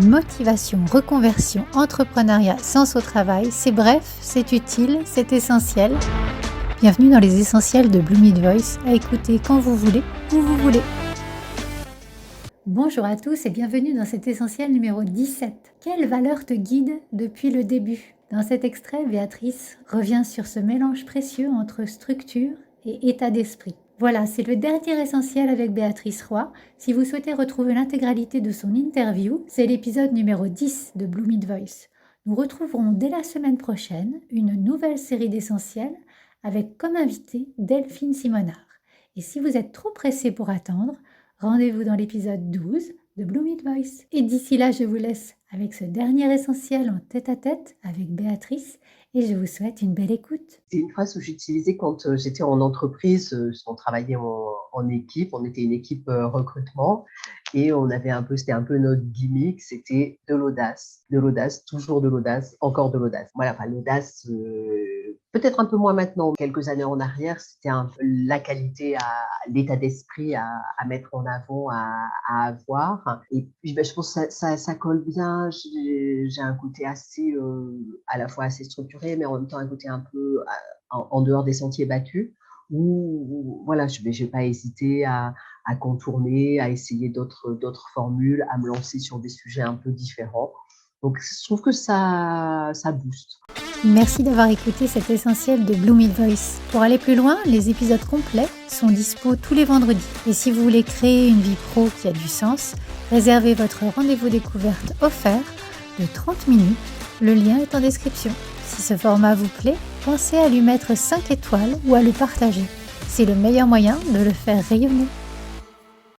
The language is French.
Motivation, reconversion, entrepreneuriat, sens au travail, c'est bref, c'est utile, c'est essentiel. Bienvenue dans les essentiels de Bloom It Voice, à écouter quand vous voulez, où vous voulez. Bonjour à tous et bienvenue dans cet essentiel numéro 17. Quelle valeur te guide depuis le début ? Dans cet extrait, Béatrice revient sur ce mélange précieux entre structure et état d'esprit. Voilà, c'est le dernier essentiel avec Béatrice Roy. Si vous souhaitez retrouver l'intégralité de son interview, c'est l'épisode numéro 10 de Bloom It Voice. Nous retrouverons dès la semaine prochaine une nouvelle série d'essentiels avec comme invité Delphine Simonard. Et si vous êtes trop pressé pour attendre, rendez-vous dans l'épisode 12 de Bloom It Voice. Et d'ici là, je vous laisse avec ce dernier essentiel en tête-à-tête avec Béatrice et je vous souhaite une belle écoute. C'est une phrase que j'utilisais quand j'étais en entreprise, on travaillait en équipe, on était une équipe recrutement et on avait c'était un peu notre gimmick, c'était de l'audace, toujours de l'audace, encore de l'audace. Voilà, enfin l'audace, peut-être un peu moins maintenant, quelques années en arrière, c'était un peu la qualité, l'état d'esprit à mettre en avant, à avoir. Et puis je pense que ça colle bien, j'ai un côté assez, à la fois assez structuré, mais en même temps un côté un peu en dehors des sentiers battus, où voilà, je vais pas hésiter à contourner, à essayer d'autres formules, à me lancer sur des sujets un peu différents. Donc, je trouve que ça booste. Merci d'avoir écouté cet essentiel de Bloom It Voice. Pour aller plus loin, les épisodes complets sont dispo tous les vendredis. Et si vous voulez créer une vie pro qui a du sens, réservez votre rendez-vous découverte offert de 30 minutes. Le lien est en description. Si ce format vous plaît, pensez à lui mettre 5 étoiles ou à le partager. C'est le meilleur moyen de le faire rayonner.